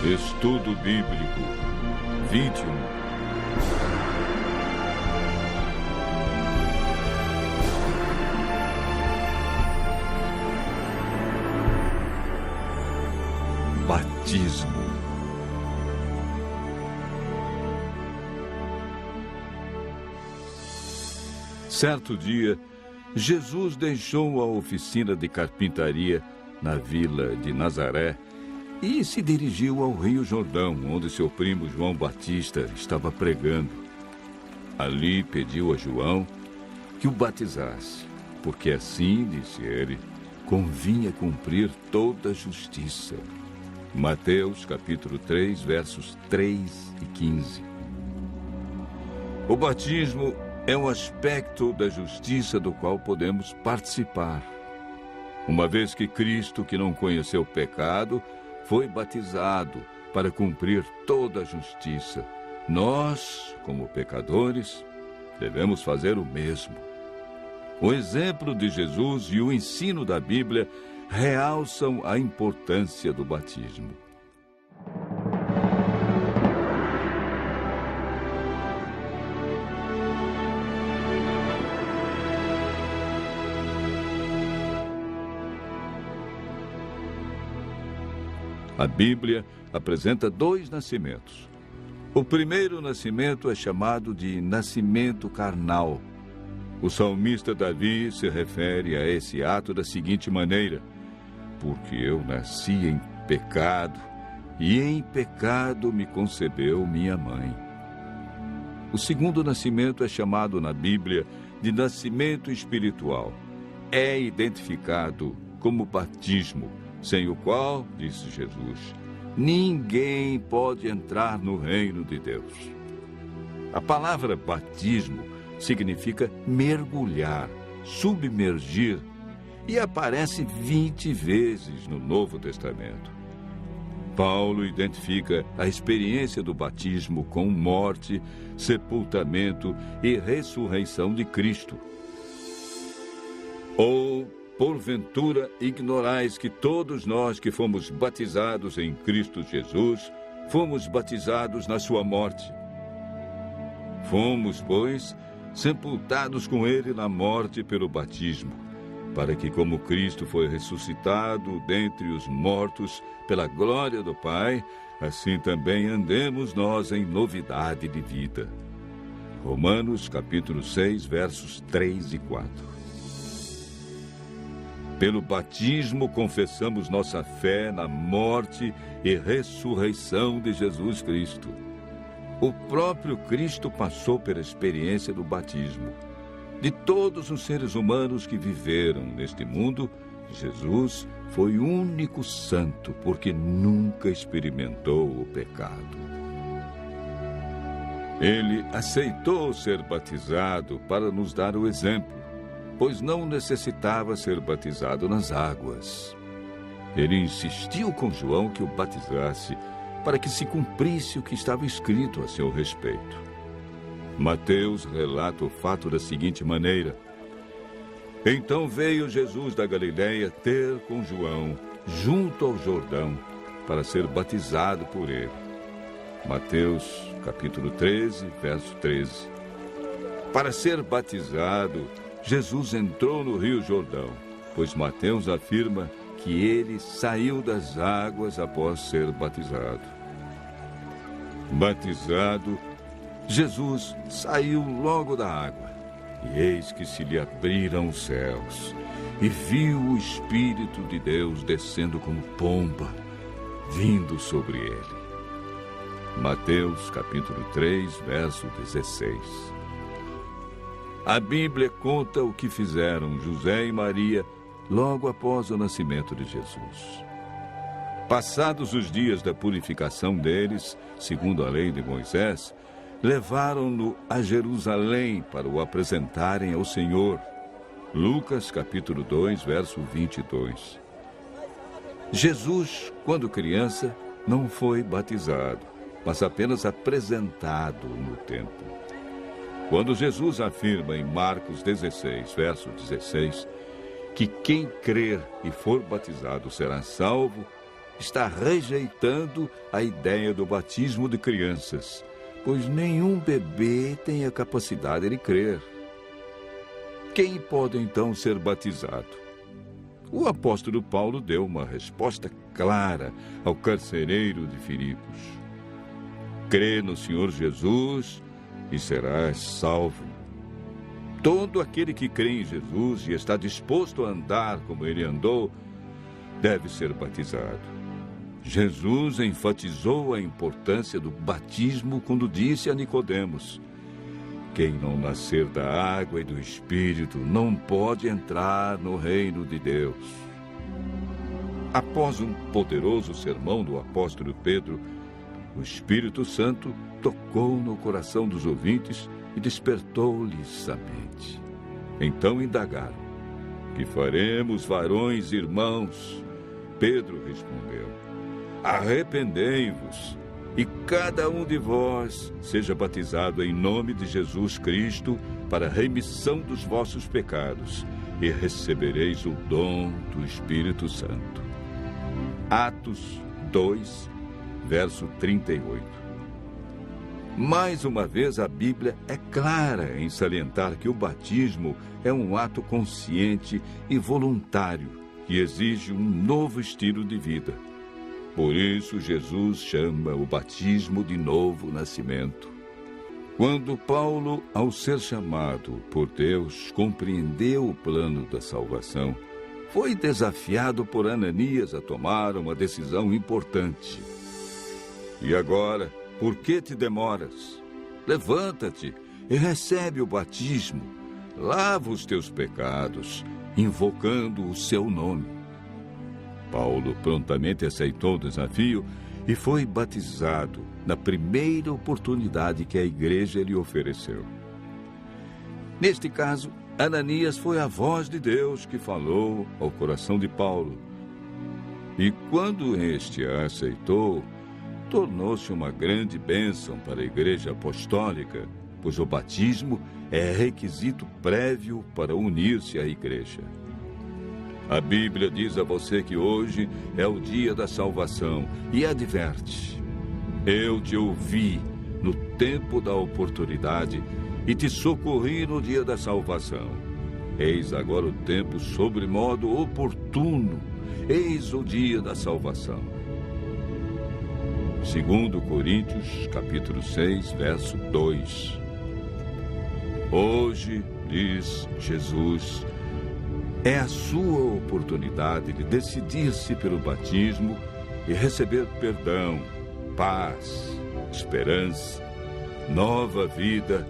Estudo Bíblico 21. Batismo. Certo dia, Jesus deixou a oficina de carpintaria na vila de Nazaré e se dirigiu ao Rio Jordão, onde seu primo João Batista estava pregando. Ali pediu a João que o batizasse, porque assim, disse ele, convinha cumprir toda a justiça. Mateus capítulo 3, versos 3 e 15. O batismo é um aspecto da justiça do qual podemos participar. Uma vez que Cristo, que não conheceu pecado, foi batizado para cumprir toda a justiça, nós, como pecadores, devemos fazer o mesmo. O exemplo de Jesus e o ensino da Bíblia realçam a importância do batismo. A Bíblia apresenta dois nascimentos. O primeiro nascimento é chamado de nascimento carnal. O salmista Davi se refere a esse ato da seguinte maneira: porque eu nasci em pecado, e em pecado me concebeu minha mãe. O segundo nascimento é chamado na Bíblia de nascimento espiritual. É identificado como batismo, sem o qual, disse Jesus, ninguém pode entrar no reino de Deus. A palavra batismo significa mergulhar, submergir, e aparece 20 vezes no Novo Testamento. Paulo identifica a experiência do batismo com morte, sepultamento e ressurreição de Cristo. Ou, porventura, ignorais que todos nós que fomos batizados em Cristo Jesus, fomos batizados na sua morte. Fomos, pois, sepultados com ele na morte pelo batismo, para que, como Cristo foi ressuscitado dentre os mortos pela glória do Pai, assim também andemos nós em novidade de vida. Romanos capítulo 6, versos 3 e 4. Pelo batismo confessamos nossa fé na morte e ressurreição de Jesus Cristo. O próprio Cristo passou pela experiência do batismo. De todos os seres humanos que viveram neste mundo, Jesus foi o único santo, porque nunca experimentou o pecado. Ele aceitou ser batizado para nos dar o exemplo, pois não necessitava ser batizado nas águas. Ele insistiu com João que o batizasse, para que se cumprisse o que estava escrito a seu respeito. Mateus relata o fato da seguinte maneira: então veio Jesus da Galileia ter com João, junto ao Jordão, para ser batizado por ele. Mateus capítulo 13, verso 13. Para ser batizado, Jesus entrou no Rio Jordão, pois Mateus afirma que ele saiu das águas após ser batizado. Batizado, Jesus saiu logo da água, e eis que se lhe abriram os céus, e viu o Espírito de Deus descendo como pomba, vindo sobre ele. Mateus capítulo 3, verso 16. A Bíblia conta o que fizeram José e Maria logo após o nascimento de Jesus. Passados os dias da purificação deles, segundo a lei de Moisés, levaram-no a Jerusalém para o apresentarem ao Senhor. Lucas capítulo 2, verso 22. Jesus, quando criança, não foi batizado, mas apenas apresentado no templo. Quando Jesus afirma em Marcos 16, verso 16, que quem crer e for batizado será salvo, está rejeitando a ideia do batismo de crianças, pois nenhum bebê tem a capacidade de crer. Quem pode então ser batizado? O apóstolo Paulo deu uma resposta clara ao carcereiro de Filipos: crê no Senhor Jesus e serás salvo. Todo aquele que crê em Jesus e está disposto a andar como ele andou, deve ser batizado. Jesus enfatizou a importância do batismo quando disse a Nicodemos: quem não nascer da água e do Espírito não pode entrar no reino de Deus. Após um poderoso sermão do apóstolo Pedro, o Espírito Santo tocou no coração dos ouvintes e despertou-lhes a mente. Então indagaram: que faremos, varões e irmãos? Pedro respondeu: arrependei-vos e cada um de vós seja batizado em nome de Jesus Cristo para a remissão dos vossos pecados, e recebereis o dom do Espírito Santo. Atos 2, verso 38. Mais uma vez, a Bíblia é clara em salientar que o batismo é um ato consciente e voluntário que exige um novo estilo de vida. Por isso, Jesus chama o batismo de novo nascimento. Quando Paulo, ao ser chamado por Deus, compreendeu o plano da salvação, foi desafiado por Ananias a tomar uma decisão importante. E agora, por que te demoras? Levanta-te e recebe o batismo. Lava os teus pecados, invocando o seu nome. Paulo prontamente aceitou o desafio e foi batizado na primeira oportunidade que a igreja lhe ofereceu. Neste caso, Ananias foi a voz de Deus que falou ao coração de Paulo. E quando este a aceitou, tornou-se uma grande bênção para a igreja apostólica, pois o batismo é requisito prévio para unir-se à igreja. A Bíblia diz a você que hoje é o dia da salvação e adverte: eu te ouvi no tempo da oportunidade e te socorri no dia da salvação. Eis agora o tempo sobremodo oportuno, eis o dia da salvação. 2 Coríntios, capítulo 6, verso 2. Hoje, diz Jesus, é a sua oportunidade de decidir-se pelo batismo e receber perdão, paz, esperança, nova vida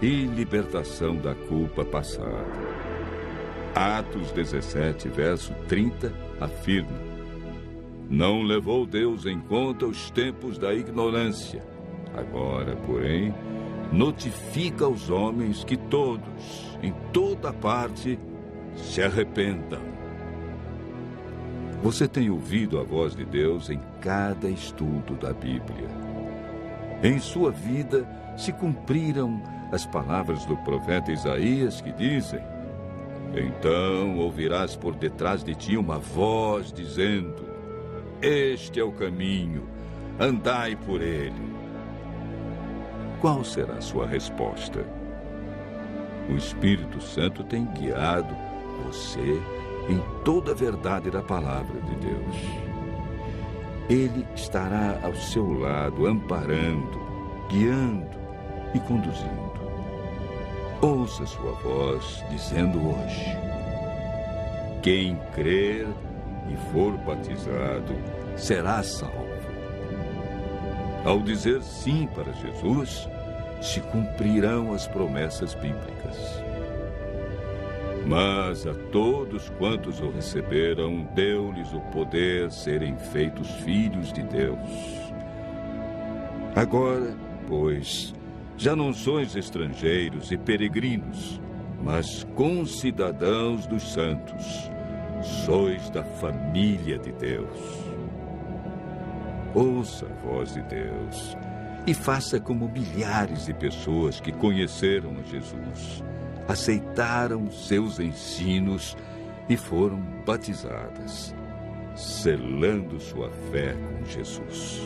e libertação da culpa passada. Atos 17, verso 30, afirma: não levou Deus em conta os tempos da ignorância. Agora, porém, notifica aos homens que todos, em toda parte, se arrependam. Você tem ouvido a voz de Deus em cada estudo da Bíblia. Em sua vida se cumpriram as palavras do profeta Isaías que dizem: então ouvirás por detrás de ti uma voz dizendo: este é o caminho, andai por ele. Qual será a sua resposta? O Espírito Santo tem guiado você em toda a verdade da palavra de Deus. Ele estará ao seu lado, amparando, guiando e conduzindo. Ouça sua voz dizendo hoje: quem crer e for batizado será salvo. Ao dizer sim para Jesus, se cumprirão as promessas bíblicas. Mas a todos quantos o receberam, deu-lhes o poder serem feitos filhos de Deus. Agora, pois, já não sois estrangeiros e peregrinos, mas concidadãos dos santos, sois da família de Deus. Ouça a voz de Deus e faça como milhares de pessoas que conheceram a Jesus, aceitaram seus ensinos e foram batizadas. selando sua fé com Jesus.